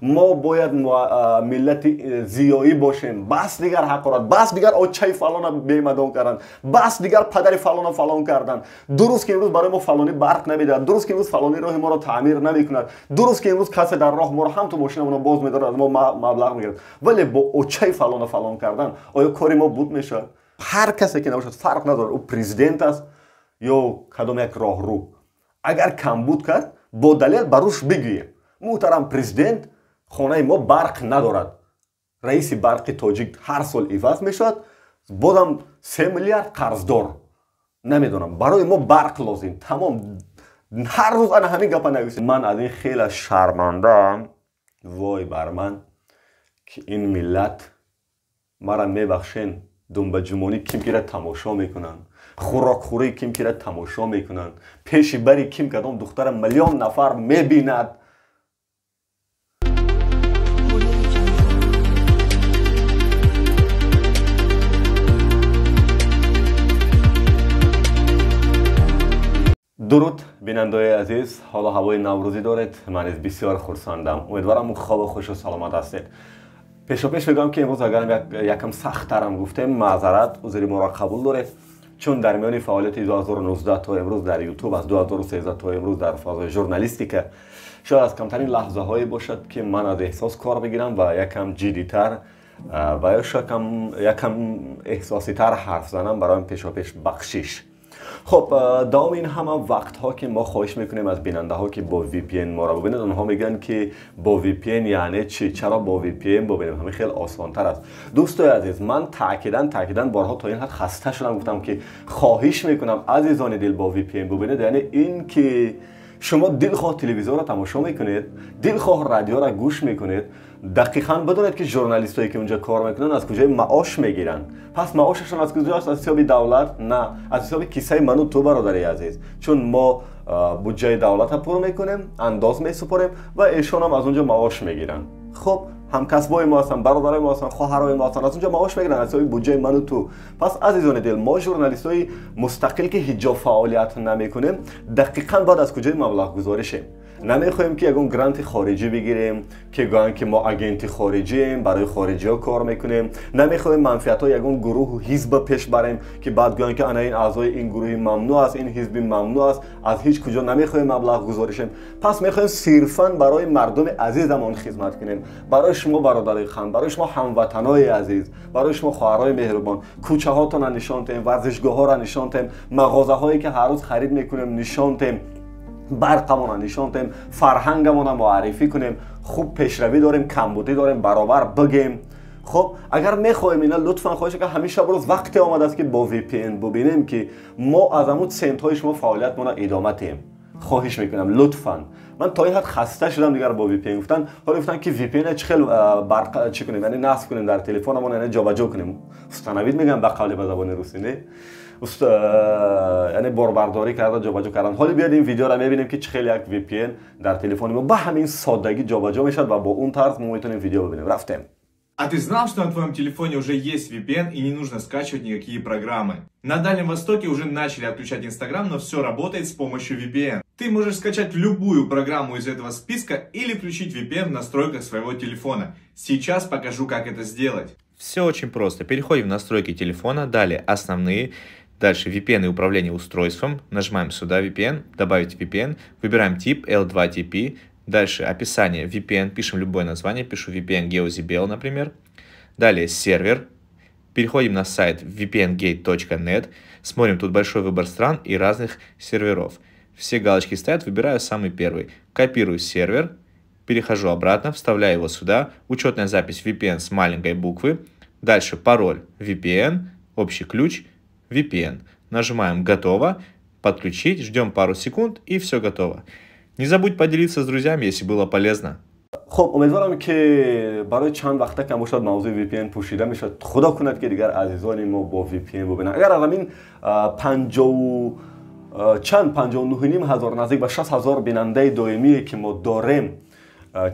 ما باید ملت زیایی باشیم. بس دیگر حقارت، بس دیگر آچه فلان بیمدان کردن، بس دیگر پدر فلان فلان کردن. درست که امروز برای ما فلانی برق نمیدهد، درست که امروز فلانی راه ما را تعمیر نمیکند، درست که امروز کسی در راه ما را هم تو ماشینمون را باز میداره از ما مبلغ میگیرد، ولی با آچه فلان فلان کردن آیا کاری ما بود میشه؟ هر کسی که نباشد فرق نداره او پرزیدنت است یا کدام یک راهرو، اگر کم بود کرد با دلیل بروش بگوییم محترم پرزیدنت خانه ما برق ندارد، رئیس برق تاجیک هر سال عوض میشد، بازم 3 میلیارد قرضدار، نمیدونم برای ما برق لازم، تمام هر روز انا همین گپا نویسید. من از این خیلی شرمنده، وای بر من که این ملت مرا میبخشین، دنبه جمعونی کیم که را تماشا میکنن، خوراک خوری کیم که را تماشا میکنن، پیش بری کیم کدام دختر میلیون نفر میبیند. درود بیننده‌های عزیز، حالا هوای نوروزی دارید، من از بسیار خرسندم، امیدوارم خوب خوش و سلامت هستید. پیش بگم که امروز اگر یکم سخت ترم گفتم معذرت، عذر ما را قبول دارید، چون در میان فعالیت 2019 تا امروز در یوتیوب، از 2013 تا امروز در فاز ژورنالیستیک، شاید از کمترین لحظه هایی باشد که من از احساس کار بگیرم و یکم جدی‌تر و یکم احساسی تر حرف زنم برای پیش بخشش. خب دوام این همه وقت ها که ما خواهش میکنیم از بیننده ها که با وی پی ان ما را ببینید، اونها میگن که با وی پی ان یعنی چی؟ چرا با وی پی ان ببینیم؟ همین خیلی آسان تر است. دوستای عزیز، من تاکیداً بارها تا این حد خسته شدم، گفتم که خواهش میکنم عزیزان دل با وی پی ان ببینید، یعنی این که شما دلخواه تلویزیون را تماشا میکنید، دلخواه رادیو را گوش میکنید، دقیقاً بدونید که ژورنالیست هایی که اونجا کار میکنن از کجای معاش میگیرن. پس معاششون از کجاست؟ از حساب دولت؟ نه، از حساب کیسه من و تو برادر عزیز، چون ما بودجه دولت را پر میکنیم، انداز میسپاریم و ایشون هم از اونجا معاش میگیرن. خب همکسبای ما هستن، برادرای ما هستن، خواهرای ما هستن، از اونجا معاش میگیرن از حساب بودجه من و تو. پس عزیزان دل، ما ژورنالیست های مستقل که هیچ جا فعالیت نمیکنیم، دقیقاً بعد از کجای مبلغ گذاری شیم. نمیخوایم که یگون گرانت خارجی بگیریم که گویان که ما اگنت خارجی ام، برای خارجی ها کار میکنیم. نمیخوایم منفعت های یگون گروه و حزب پیش بریم که بعد گویان که انا این اعضای این گروه ممنوع است، این حزب ممنوع است، از هیچ کجا نمیخوایم مبلغ گذاری شیم. پس میخوایم صرفاً برای مردم عزیزمون خدمت کنیم، برای شما برادرای خان، برای شما هموطنای عزیز، برای شما خواهرای مهربان. کوچه هاتون را نشان دهیم، ورزشگاه ها را نشان دهیم، مغازه هایی که هر روز خرید میکنیم نشان دهیم، برقمون را نشان دهیم، فرهنگمون را معرفی کنیم، خوب پیشروی داریم، کمبودی داریم، برابر بگیم. خب اگر میخوایم اینا لطفا خواهش که همیشه بروز وقتی آمده است که با وی پی ان ببینیم که ما از همون سنت های شما فعالیت ما را ادامه دهیم. خواهش میکنم لطفا. من تا این حد خسته شدم دیگر با وی پی ان گفتن، حالا گفتن که وی پی ان چه خیلی برق چی کنیم، یعنی نصب کنیم در تلفنمون، یعنی جابجا کنیم. استنوید میگم به قول به زبان روسی، نه یعنی باربرداری کردن، جابجا کردن. حالا بیاید این ویدیو را میبینیم که چه خیلی یک وی پی ان در تلفن ما با همین سادگی جابجا میشد و با اون طرز ما میتونیم ویدیو ببینیم. رفتیم. А ты знал, что на твоем телефоне уже есть VPN и не нужно скачивать никакие программы? На Дальнем Востоке уже начали отключать Instagram, но все работает с помощью VPN. Ты можешь скачать любую программу из этого списка или включить VPN в настройках своего телефона. Сейчас покажу, как это сделать. Все очень просто. Переходим в настройки телефона, далее основные, дальше VPN и управление устройством. Нажимаем сюда VPN, добавить VPN, выбираем тип L2TP. Дальше описание VPN, пишем любое название, пишу VPN GeoZBL, например. Далее сервер, переходим на сайт vpngate.net, смотрим тут большой выбор стран и разных серверов. Все галочки стоят, выбираю самый первый. Копирую сервер, перехожу обратно, вставляю его сюда, учетная запись VPN с маленькой буквы. Дальше пароль VPN, общий ключ VPN. Нажимаем «Готово», «Подключить», ждем пару секунд и все готово. Не забудь поделиться с друзьями, если было полезно. خب امیدوارم که برای چند وقته که باشد موضوع وی پی ان پوشیده میشد. خدا کند که دیگر عزیزان ما با وی پی ان ببینن. اگر از همین 59 هزار نزدیک به 60,000 بیننده دائمی که ما داریم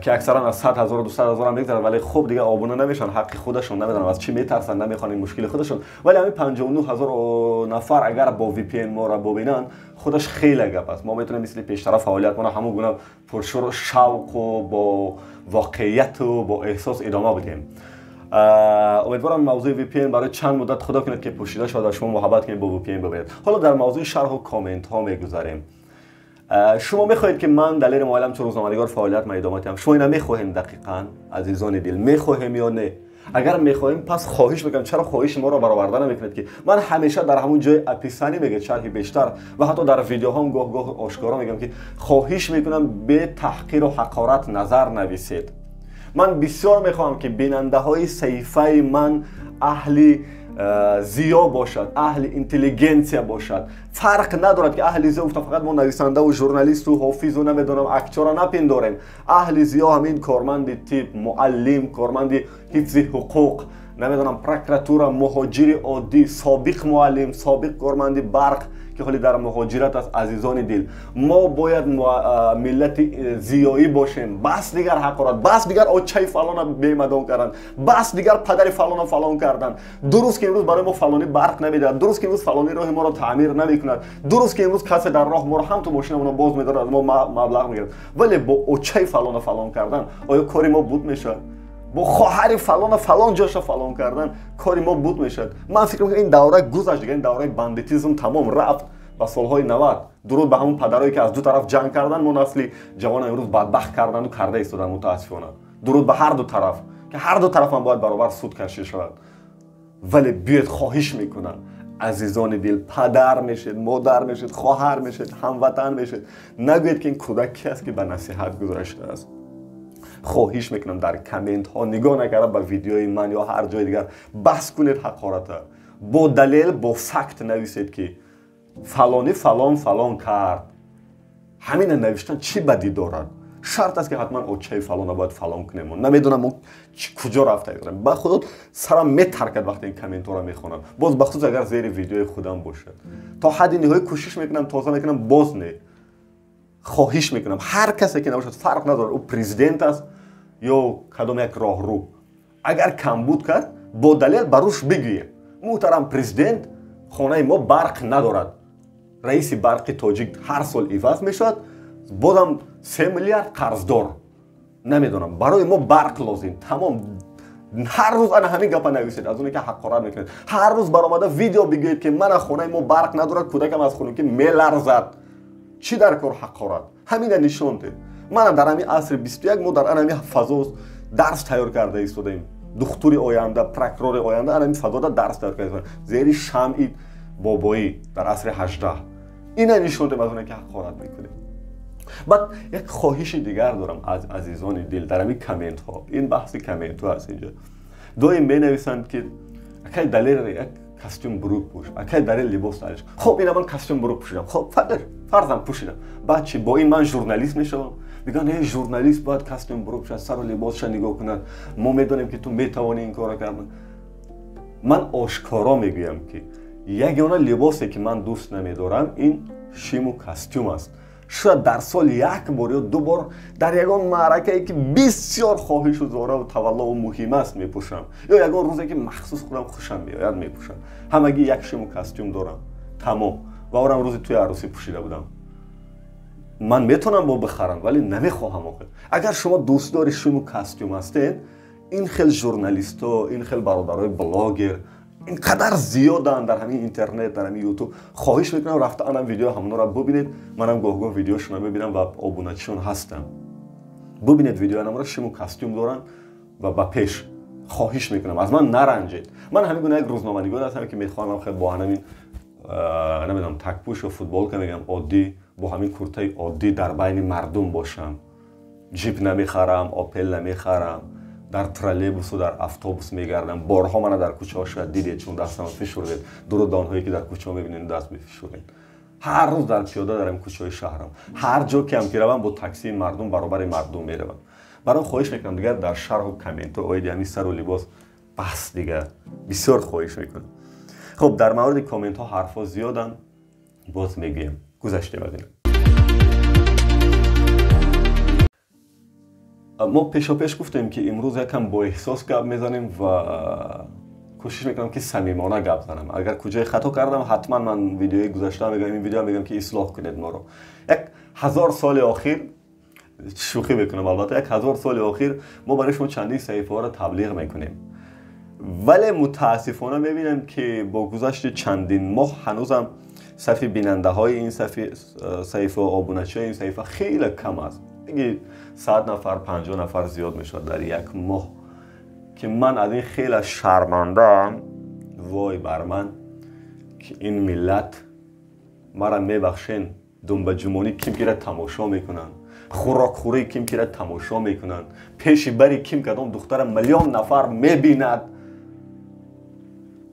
که اکثرا از 100,000 و 200,000 هم میگذرن ولی خب دیگه آبونه نمیشن، حق خودشون نمیدونم از چی میترسن، نمیخوان این مشکل خودشون. ولی همین 59,000 نفر اگر با وی پی ان ما را ببینن خودش خیلی گپ است. ما میتونیم مثل پیشتر فعالیت کنیم، همون گونه پرشور و شوق و با واقعیت و با احساس ادامه بدیم. امیدوارم موضوع وی پی ان برای چند مدت خدا کنه که پوشیده شود و شما محبت کنید با وی پی ان ببینید. حالا در موضوع شرح و کامنت ها میگذاریم. شما میخواهید که من دلیل معلم چون روزنامه‌نگار فعالیت ما ادامه بدم. شما اینا میخواهیم دقیقاً عزیزان دل، میخواهیم یا نه؟ اگر میخواهیم پس خواهش میکنم چرا خواهش ما را برآورده نمیکنید که من همیشه در همون جای اپیسانی میگه شرح بیشتر و حتی در ویدیوهام گاه آشکارا میگم که خواهش میکنم به تحقیر و حقارت نظر نویسید. من بسیار میخوام که بیننده های صحیفه من اهل زیا باشد، اهل اینتلیجنسیا باشد. فرق ندارد که اهل زیا فقط ما نویسنده و ژورنالیست و حافظ و نمیدونم اکتور نپنداریم. اهل زیا همین کارمند تیپ، معلم، کارمند حفظ حقوق، نمیدونم پروکراتور، مهاجر عادی، سابق معلم، سابق کارمند برق که خیلی در مهاجرت است. عزیزان دل، ما باید ملت زیایی باشیم. بس دیگر حقارت، بس دیگر آچه فلان بیمدان کردن، بس دیگر پدر فلان کردن. درست که امروز برای ما فلانی برق نمیده، درست که امروز فلانی راه ما را تعمیر نمیکند، درست که امروز کسی در راه ما را هم تو ماشینمون باز میداره از ما مبلغ میگیره، ولی با آچه فلان کردن آیا کاری ما بود میشه؟ با خواهر فلان جاش فلان کردن کاری ما بود میشد. من فکر میکنم این دوره گذشت دیگه، این دوره بندیتیسم تمام رفت با سالهای 90. درود به همون پدرایی که از دو طرف جنگ کردن، ما نسل جوان امروز بدبخت کردن و کرده ایستادن متاسفانه. درود به هر دو طرف که هر دو طرف هم باید برابر سود کشیده شود. ولی بیاید خواهش میکنم عزیزان دل، پدر میشید، مادر میشید، خواهر میشید، هموطن میشید، نگویید که این کودک کی است که به نصیحت گذاشته است. خواهش میکنم در کامنت ها نگاه نکرده به ویدیوی من یا هر جای دیگر بحث کنید حقارت با دلیل، با فکت نویسید که فلانی فلان کرد. همین نوشتن چی بدی دارد؟ شرط است که حتما اوچه فلان باید فلان کنیم. نمیدونم اون کجا رفته ایران. با خودت سرم میترکد وقتی این کامنت ها رو میخونم، باز بخصوص اگر زیر ویدیوی خودم باشه. تا حد نهایی کوشش میکنم تازه میکنم باز نه. خواهش میکنم هر کسی که نباشد، فرق نداره او پرزیدنت است یا کدام یک راهرو، اگر کم بود کرد با دلیل بروش بگیه محترم پرزیدنت خانه ما برق ندارد، رئیس برق تاجیک هر سال عوض میشد، بازم 3 میلیارد قرضدار، نمیدونم برای ما برق لازم. تمام هر روز انا همین گپا نویسید از اونی که حقارت میکنید. هر روز برآمده ویدیو بگید که من خانه ما برق ندارد، کودکم از خونه که میلرزد. چی در کار حقارت؟ همین نشون ده. من در همین عصر 21 ما در همین فضا درس تیار کرده ایستادیم. دکتر آینده، پروکرور آینده همین فضا درس تیار کرده. زیر شمع بابایی در عصر 18. این نشون ده از اون که حقارت میکنیم. بعد یک خواهش دیگر دارم از عزیزان دل در همین کامنت ها. این بحث کامنت ها هست اینجا. دویم بنویسند که اگه دلیل یک کاستوم بروک پوش، اگه دلیل لباس دارش. خب اینا من کاستوم بروک پوشیدم. خب فرضاً پوشیدم. بعد چی با این من ژورنالیست میشم؟ میگن ای ژورنالیست باید کاستوم بروک پوشه، سر و لباسش نگاه کنن. ما میدونیم که تو میتوانی این کارو کردن. من آشکارا میگویم که یگانه لباسی که من دوست نمیدارم این شیم و کاستوم است. شاید در سال یک بار یا 2 بار در یگان معرکه‌ای که بسیار خواهش و زاره و تولا و مهم است میپوشم، یا یگان روزی که مخصوص خودم خوشم میاد میپوشم. همگی یک شیم و کاستوم دارم تمام. و اونم روزی توی عروسی پوشیده بودم. من میتونم با بخرم ولی نمیخواهم. اگر شما دوست داری شیم و کاستوم هستید، این خیلی ژورنالیستا، این خیلی برادرای بلاگر اینقدر زیادن در همین اینترنت، در همین یوتیوب. خواهش میکنم رفته انم ویدیو همونا رو ببینید. منم گاه ویدیوشون رو ببینم و آبونه‌شون هستم. ببینید ویدیو انم رو، شیم و کاستوم دارن و با پیش خواهش میکنم از من نرنجید. من همین گونه یک روزنامه‌نگار هستم که میخوام خیلی با همین نمیدونم تک‌پوش و فوتبال که میگم عادی، با همین کورتای عادی در بین مردم باشم. جیپ نمیخرم، آپل نمیخرم، در ترالیبوس و در اتوبوس میگردم. بارها من در کوچه ها شاید دیدید چون دستم فشرده. دانهایی که در کوچه ها میبینید دست میفشورید. هر روز در پیاده در این کوچه های شهرم، هر جا که هم که روم با تاکسی مردم برابر مردم میروم. برام خواهش میکنم دیگه در شرح و کامنت ها اوید همین سر و لباس بس دیگه، بسیار خواهش میکنم. خب در مورد کامنت ها حرفا زیادن، باز میگیم. گذشته ببینیم. ما پیش گفتیم که امروز یکم با احساس گپ میزنیم و کوشش میکنم که صمیمانه گپ زنم. اگر کجای خطا کردم حتما من ویدیوی گذاشته میگم این ویدیو میگم که اصلاح کنید ما رو. 1000 سال اخیر شوخی میکنم البته 1000 سال اخیر ما برای شما چندین صحیفه ها رو تبلیغ میکنیم، ولی متاسفانه میبینم که با گذشت چندین ماه هنوزم صفی بیننده های این صحیفه و آبونچی این صحیفه خیلی کم است. دیگه 100 نفر 50 نفر زیاد میشد در یک ماه که من از این خیلی شرمنده‌ام. وای بر من که این ملت مرا میبخشین، دنبه جمونی کیم که را تماشا میکنن، خوراک خوری کیم که را تماشا میکنن، پیش بری کیم کدام دختر میلیون نفر میبیند.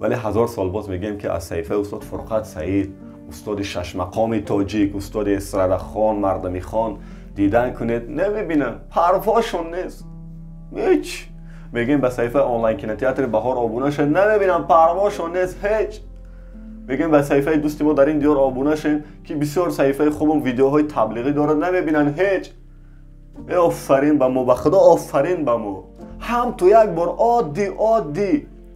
ولی 1000 سال باز میگیم که از صحیفه استاد فرقت سعید، استاد شش مقام تاجیک، استاد اسرار خان، مردمی خان دیدن کنید، نمیبینن، پرواشون نیست هیچ. میگیم به صحیفه آنلاین کینوتئاتر بهار آبونه شد، نمیبینن، پرواشون نیست هیچ. میگیم به صحیفه دوستی ما در این دیار آبونه شد که بسیار صحیفه خوبم ویدیوهای تبلیغی داره، نمیبینن هیچ. آفرین به ما، به خدا آفرین به ما. هم تو یک بار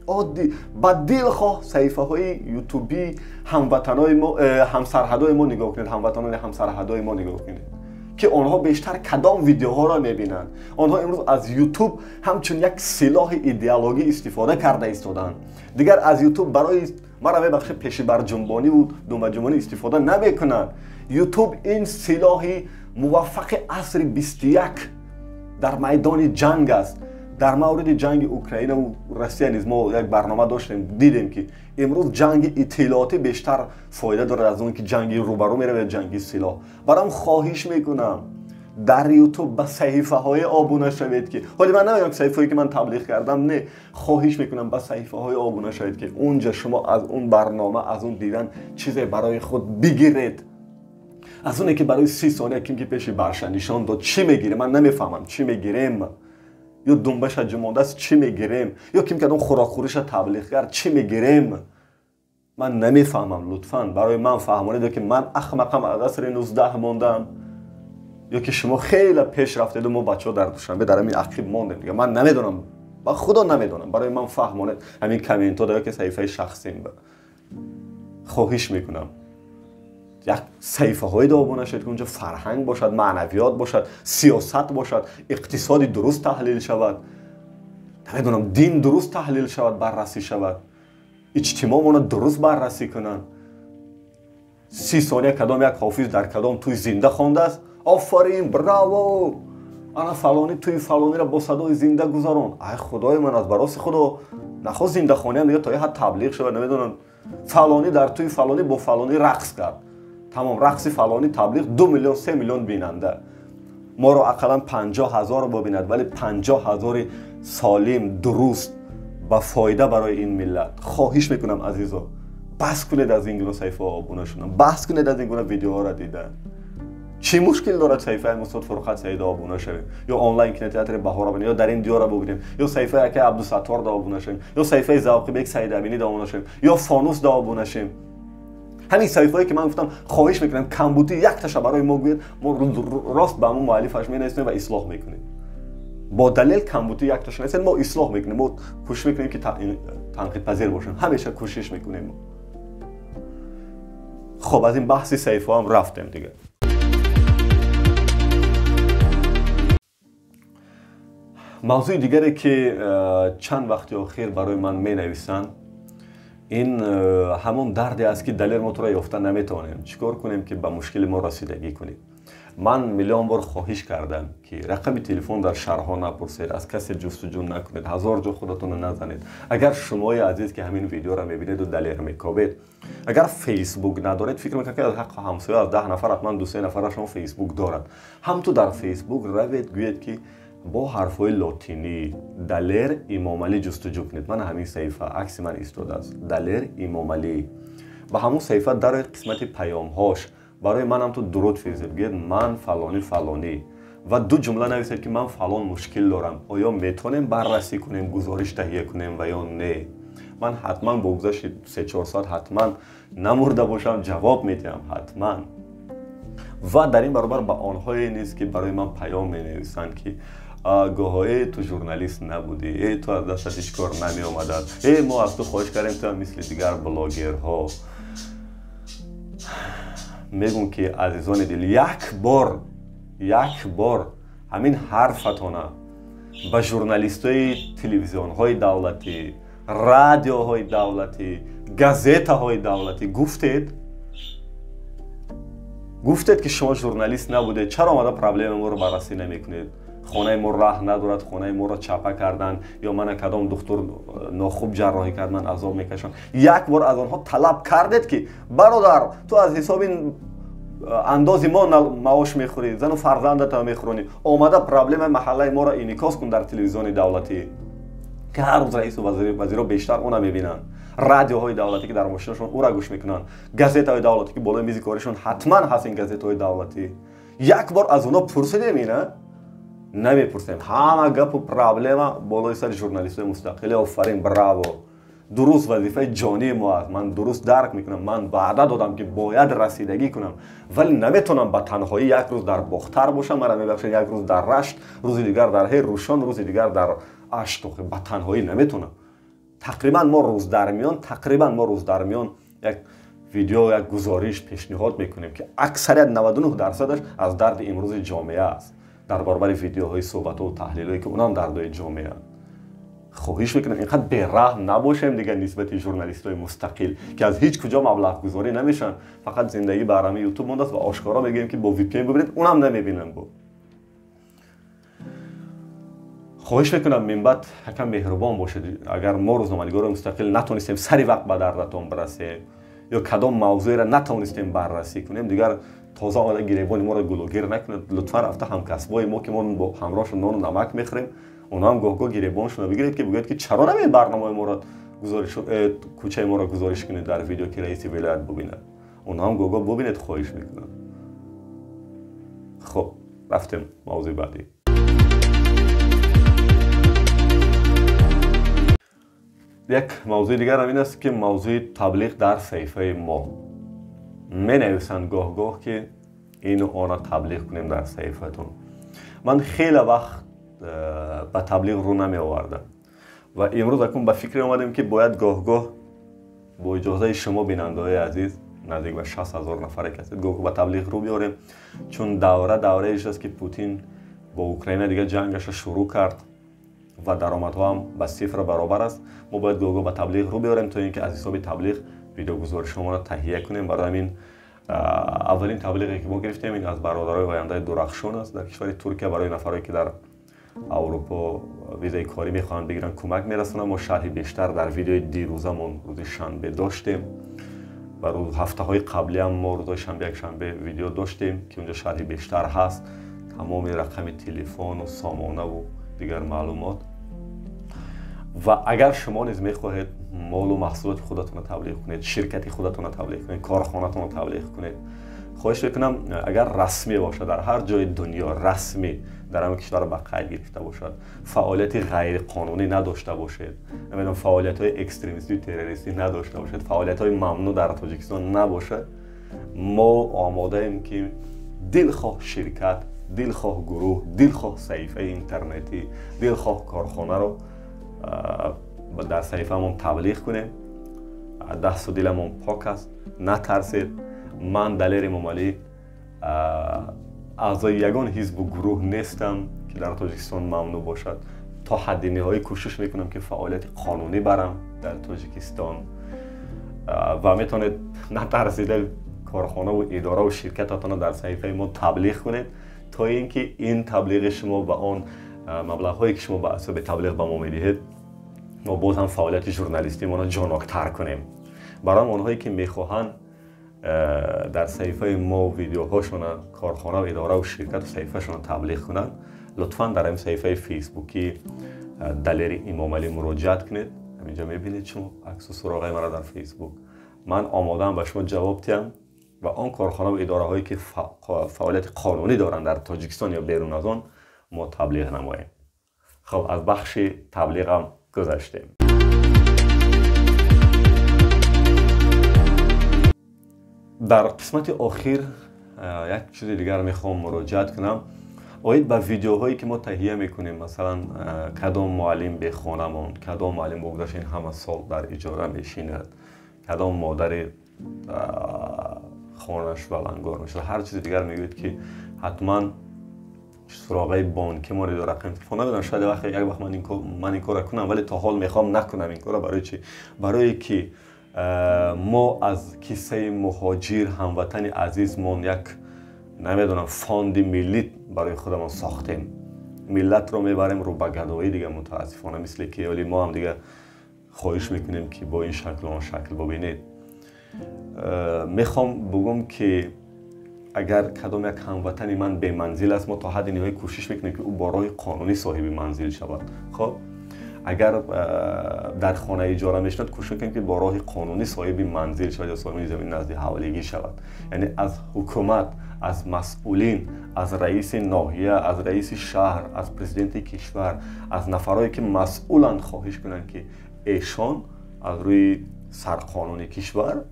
عادی با دلخواه صحیفه های یوتیوبی هموطنای ما، همسرحدای ما نگاه کنید، هموطنان همسرحدای ما نگاه کنید که آنها بیشتر کدام ویدیوها را میبینند. آنها امروز از یوتیوب همچون یک سلاح ایدئولوژی استفاده کرده ایستادند. دیگر از یوتیوب برای مرا ببخشید پیش بر جنبانی و دنبه جنبانی استفاده نمیکنند. یوتیوب این سلاحی موفق عصر 21 در میدان جنگ است. در مورد جنگ اوکراین و روسیه نیز ما یک برنامه داشتیم، دیدیم که امروز جنگ اطلاعاتی بیشتر فایده داره از اون که جنگی روبرو میره به جنگی سلاح. برام خواهش میکنم در یوتیوب به صحیفه های آبونه شوید که حالا من نمیگم صحیفه هایی که من تبلیغ کردم، نه، خواهش میکنم به صحیفه های آبونه شوید که اونجا شما از اون برنامه، از اون دیدن چیزی برای خود بگیرید. از اونی که برای 30 ثانیه کیم که پیش برش نشان داد چی میگیره من نمیفهمم، چی میگیریم یا دنبش جمانده است چی میگیریم، یا کیم که اون خوراک خورش تبلیغ کرد چی میگیریم من نمیفهمم. لطفاً برای من فهمونید که من احمقم از عصر 19 ماندم یا که شما خیلی پیش رفتید و ما بچه‌ها در دوشنبه در همین عقب ماندیم دیگه. من نمیدونم، با خدا نمیدونم. برای من فهمونید همین کامنت ها که صحیفه شخصیم خواهش میکنم یک صحیفه های آبونه شد که اونجا فرهنگ باشد، معنویات باشد، سیاست باشد، اقتصادی درست تحلیل شود، نمیدونم دین درست تحلیل شود، بررسی شود، اجتماع درست بررسی کنن. 30 ثانیه کدام یک حافظ در کدام توی زنده خوانده است، آفرین براو، انا فلانی توی فلانی را با صدای زنده گذارون. ای خدای من، از براس خدا نخواست زنده خوانی هم دیگه تا یه حد تبلیغ شود. نمیدونم فلانی در توی فلانی با فلانی رقص کرد، تمام رقص فلانی تبلیغ 2 میلیون 3 میلیون بیننده، ما رو اقلا 50,000 ببیند، ولی 50,000 سالم درست با فایده برای این ملت. خواهش میکنم عزیزا بس کنید از این گونه صحیفه آبونه شدن، بس کنید از این گونه ویدیوها را دیدن. چی مشکل داره صحیفه استاد فرقت سعید آبونه شویم، یا آنلاین کینوتئاتر بهار آبونه، یا در این دیار بگیریم، یا صحیفه که عبدالستار آبونه شویم، یا صحیفه ذوقی بیگ سعید امینی آبونه شویم، یا فانوس آبونه شویم. همین صحیفه‌ای که من گفتم خواهش میکنم کمبودی یک تاشا برای ما بگید، ما راست به همون مؤلفش می‌نویسیم و اصلاح میکنیم. با دلیل کمبودی یک تاشا نیست، ما اصلاح میکنیم، ما کوشش میکنیم که تنقید پذیر باشیم، همیشه کوشش میکنیم. خب از این بحثی صحیفه هم رفتیم دیگه. موضوع دیگری که چند وقتی اخیر برای من می‌نویسن، این همون دردی است که دلیل ما تو را یافته نمیتونیم. چیکار کنیم که به مشکل ما رسیدگی کنیم؟ من میلیون بار خواهش کردم که رقم تلفن در شهرها نپرسید، از کسی جستجو نکنید، 1000 جا خودتون نزنید. اگر شما عزیز که همین ویدیو را میبینید و دلیل میکوبید، اگر فیسبوک ندارید، فکر میکنید که از حق همسایه از 10 نفر حتما 2-3 نفر شما فیسبوک دارد. هم تو در فیسبوک روید گوید که با حرفای لاتینی دلیر امام علی جستجو کنید. من همین صحیفه عکس من ایستاده است، دلیر امام علی. و همون صحیفه در قسمت پیام هاش برای من هم تو درود فرستید، بگید من فلانی فلانی و 2 جمله نویسید که من فلان مشکل دارم، آیا میتونیم بررسی کنیم، گزارش تهیه کنیم و یا نه. من حتما با گذشت 3-4 ساعت حتما نمرده باشم جواب میدم حتما. و در این برابر با آنهایی نیست که برای من پیام می نویسند که گاهی تو ژورنالیست نبودی، تو از دستت هیچ کار نمی آمدد، ما از تو خواهش کردیم تو هم مثل دیگر بلاگرها. میگم که عزیزان دل، یک بار همین حرفتونه به ژورنالیستای تلویزیون‌های دولتی، رادیوهای دولتی، گازیته‌های دولتی گفتید که شما ژورنالیست نبوده، چرا آمده پرابلم ما رو بررسی نمیکنید؟ خانه ما راه ندارد، خانه ما رو چپه کردن، یا من کدام دکتر ناخوب جراحی کرد من عذاب میکشم. یک بار از آنها طلب کردید که برادر تو از حساب این اندازی ما معاش میخوری، زن و فرزندت هم میخورونی، آمده پرابلم محله ما را انعکاس کن در تلویزیون دولتی که هر روز رئیس و وزیرا بیشتر اون میبینن، رادیوهای دولتی که در ماشینشون او را گوش میکنن، گازیتهای دولتی که بالای میز کارشون حتما هست این گازیتهای دولتی. یک بار از اونا پرسیدیم اینا؟ نمیپرسیم. همه گپ و پرابلم بالای سر ژورنالیستای مستقل. آفرین، براو، درست وظیفه جانی ما است. من درست درک میکنم، من وعده دادم که باید رسیدگی کنم، ولی نمیتونم به تنهایی یک روز در باختر باشم، مرا میبخشید، یک روز در رشت، روز دیگر در هی روشن، روز دیگر در اشتوخ. به تنهایی نمیتونم. تقریبا ما روز در میان یک ویدیو، یک گزارش پیشنهاد میکنیم که اکثریت 99% از درد امروز جامعه است، در برابر ویدیوهای صحبت و تحلیلایی که اونام دردهای جامعه است. خواهش میکنم اینقدر بی‌رحم نباشیم دیگه نسبت ژورنالیستای مستقل که از هیچ کجا مبلغ گذاری نمیشن، فقط زندگی برنامه یوتیوب مونده است و آشکارا بگیم که با وی پی ان ببینید، اونم نمیبینن. خواهش میکنم من بعد یکم مهربان باشید. اگر ما روزنامه‌نگار مستقل نتونستیم سری وقت به دردتون برسیم یا کدام موضوع را نتونستیم بررسی کنیم، دیگر تازه آمده گریبان ما را گلوگیر نکنید. لطفا رفته همکسبای ما که ما با همراهشون نان و نمک میخوریم، اونا هم گاه گریبانشون رو بگیرید که بگید که چرا نمی برنامه ما را گزارش، کوچه ما را گزارش کنید در ویدیو که رئیس ولایت ببینه. اونا هم گاه ببینید. خواهش میکنم. خب رفتیم موضوع بعدی. یک موضوع دیگر هم این است که موضوع تبلیغ در صحیفه ما. می نویسند گاه که اینو آنها تبلیغ کنیم در صحیفتون. من خیلی وقت به تبلیغ رو نمی آوردم و امروز اکنون به فکر آمدیم که باید گاه با اجازه شما بیننده‌های عزیز، نزدیک به 60,000 نفر کسی گاه به تبلیغ رو بیاریم، چون دوره ایش است که پوتین با اوکراین دیگه جنگش رو شروع کرد و درآمدها هم به صفر برابر است. ما باید گاه به تبلیغ رو بیاریم تا اینکه از حساب تبلیغ ویدیو گزارش شما را تهیه کنیم. برای همین اولین تبلیغی که ما گرفتیم این از برادرای آینده درخشان است در کشور ترکیه. برای نفرایی که در اروپا ویزای کاری میخوان بگیرن کمک میرسونم. ما شرح بیشتر در ویدیوی دیروزمون روز شنبه داشتیم و روز هفته های قبلی هم ما روز شنبه یک شنبه ویدیو داشتیم که اونجا شرح بیشتر هست، تمام رقم تلفن و سامانه و دیگر معلومات. و اگر شما نیز میخواهید مال و محصولات خودتون رو تبلیغ کنید، شرکتی خودتون رو تبلیغ کنید، کارخانه‌تون رو تبلیغ کنید، خواهش میکنم اگر رسمی باشه، در هر جای دنیا رسمی در همه کشور به قید گرفته باشد، فعالیت غیر قانونی نداشته باشید، نمیدونم فعالیت‌های اکستریمیستی و تروریستی نداشته باشید، فعالیت‌های ممنوع در تاجیکستان نباشه، ما آماده ایم که دلخواه شرکت، دلخواه گروه، دلخواه صحیفه اینترنتی، دلخواه کارخانه رو در صحیفه‌مون تبلیغ کنیم. دست و دلمون پاک است، نترسید. من دلیر ممالی اعضای یگان حزب و گروه نیستم که در تاجیکستان ممنوع باشد. تا حد نهایی کوشش میکنم که فعالیت قانونی برم در تاجیکستان و میتونید نترسیده کارخانه و اداره و شرکتاتون در صحیفه ما تبلیغ کنید تا اینکه این تبلیغ شما و آن مبلغ هایی که شما به حساب تبلیغ به ما میدهید ما باز هم فعالیت ژورنالیستی ما را جانکتر کنیم. برای اونهایی که میخواهند در صحیفه ما ویدیوهاشون، کارخانه و اداره و شرکت و صحیفهشون تبلیغ کنن، لطفاً در این صحیفه فیسبوکی دلیر امام علی مراجعت کنید. همینجا میبینید شما عکس و سراغ مرا در فیسبوک. من آماده‌ام به شما جواب بدم و آن کارخانه و اداره هایی که فعالیت قانونی دارن در تاجیکستان یا بیرون از آن ما تبلیغ نماییم. خب از بخش تبلیغم گذشتیم. در قسمت اخیر یک چیز دیگر میخوام مراجعت کنم. اوید با ویدیوهایی که ما تهیه میکنیم، مثلا کدام معلم به خانمون، کدام معلم بگذاشت این همه سال در اجاره میشیند، کدام مادر خانش ولنگار میشه، هر چیز دیگر میگوید که حتما سراغای بانکی ما رو داره رقم تلفن نمیدونم. شاید یک وقت من این کار کنم، ولی تا حال میخوام نکنم این کار. برای چی؟ برای که ما از کیسه مهاجر هموطن عزیزمون یک نمیدونم فاند ملی برای خودمون ساختیم، ملت رو میبریم رو به گدایی دیگه. متاسفانه مثل که ولی ما هم دیگه خواهش میکنیم که با این شکل و آن شکل ببینید. میخوام بگم که اگر کدام یک هموطن من به منزل است، ما تا حد نهایی کوشش میکنیم که او با راه قانونی صاحب منزل شود. خب اگر در خانه اجاره میشند، کوشش میکنیم که با راه قانونی صاحب منزل شود یا صاحب زمین نزد حوالگی شود. یعنی از حکومت، از مسئولین، از رئیس ناحیه، از رئیس شهر، از پرزیدنت کشور، از نفرایی که مسئولند خواهش کنند که ایشان از روی سرقانون کشور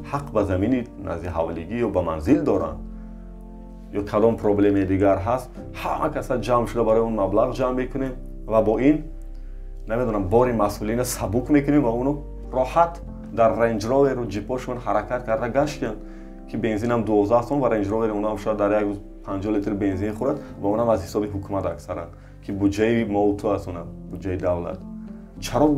حق به زمین نزد حوالگی یا به منزل دارن یا کدام پروبلم دیگر هست، همه کسا جمع شده برای اون مبلغ جمع میکنیم و با این نمیدونم بار مسئولین سبک میکنیم و اونو راحت در رنج راور و جیپاشون حرکت کرده گشتن که بنزین هم 12 تومن و رنج راور اونا هم شاید در یک روز 50 لیتر بنزین خورد و اونم از حساب حکومت اکثرا که بودجه ما و تو است، اونم بودجه دولت. چرا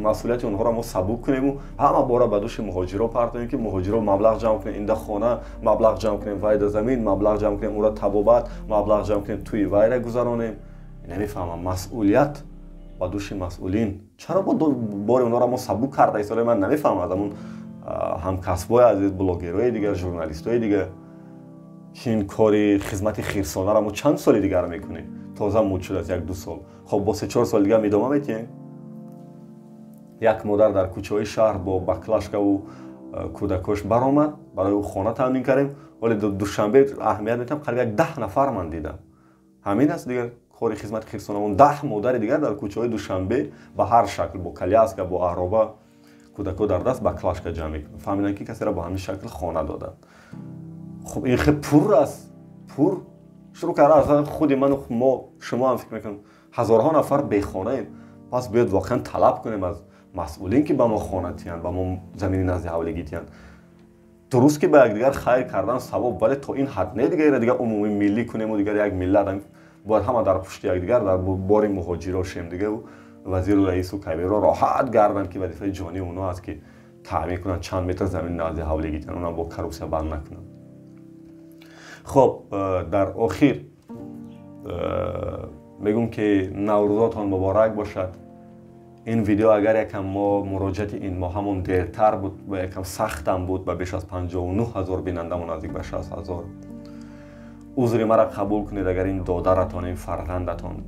مسئولیت اونها را ما سبک کنیم و همه بارا به دوش مهاجرا پرت کنیم که مهاجرا مبلغ جمع کنیم این خانه، مبلغ جمع کنیم واید زمین، مبلغ جمع کنیم اون را تبابت، مبلغ جمع کنیم توی وایر گذرانیم. نمیفهمم مسئولیت با دوش مسئولین چرا با بار اونها را ما سبک کرده ایستاده. من نمیفهمم از اون همکسبای عزیز، بلاگرای دیگر، ژورنالیستای دیگه که این کاری خدمت خیرسانه را ما چند سال دیگر میکنیم، تازه مود شده از 1-2 سال. خب با 3-4 سال دیگه ادامه میدیم. یک مادر در کوچه‌های شهر با بکلاشکا و کودکاش برآمد، برای او خانه تامین کردیم، ولی دوشنبه اهمیت میدم قریب 10 نفر من دیدم. همین است دیگه کار خدمت خیرسانه. اون 10 مادر دیگر در کوچه‌های دوشنبه به هر شکل، با کلیاسکا، با اهرابا، کودکا در دست بکلاشکا جمع میکنن، فهمیدن که کسی را با همین شکل خانه دادن. خب این خیلی پور است، پور شروع کرده از خود من و ما شما هم فکر میکنم هزارها نفر بی خانه ایم. پس باید واقعا طلب کنیم از مسئولین که با ما خانه تیان، با ما زمین نزد حوالگی تیان. درست که به یکدیگر خیر کردن ثواب، ولی تا این حد نه دیگه دیگه عمومی ملی کنیم و دیگه یک ملت باید همه در پشت یکدیگر در بار مهاجرا شیم دیگه و وزیر و رئیس و کبیر را راحت گردن که وظیفه جانی اونا است که تعمیر کنن چند متر زمین نزد حوالگی تیان، اونا با کروسیا بند نکنن. خب در آخر میگم که نوروزتان مبارک باشد. این ویدیو اگر یکم ما مراجعت این ماه همون دیرتر بود و یکم سختم بود و بیش از 59,000 بیننده و نزدیک به 60,000، عذر مرا قبول کنید اگر این دادرتان، این فرزندتان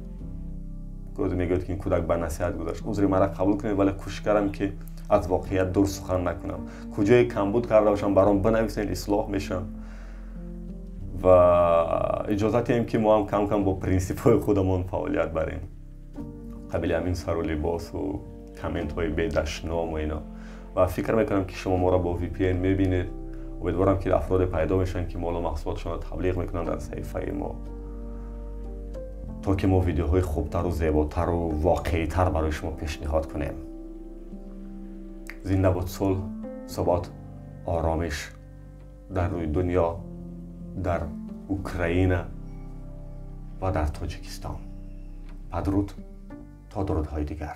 گفت میگوید که این کودک به نصیحت گذاشت، عذر مرا قبول کنید، ولی کوشش کردم که از واقعیت دور سخن نکنم. کجای کمبود کرده باشم برام بنویسید، اصلاح میشم. و اجازه دیم که ما هم کم کم با پرینسیپ‌های خودمون فعالیت بریم، قبل همین سر و لباس و کامنت های بدشنام و اینا. و فکر میکنم که شما ما را با VPN میبینید. امیدوارم که افراد پیدا میشن که مال و محصولاتشون را تبلیغ میکنن در صفحه ما، تا که ما ویدیوهای خوبتر و زیباتر و واقعی‌تر برای شما پیشنهاد کنیم. زنده باد صلح، ثبات، آرامش در روی دنیا، در اوکراین و در تاجیکستان. بدرود تا درودهای دیگر.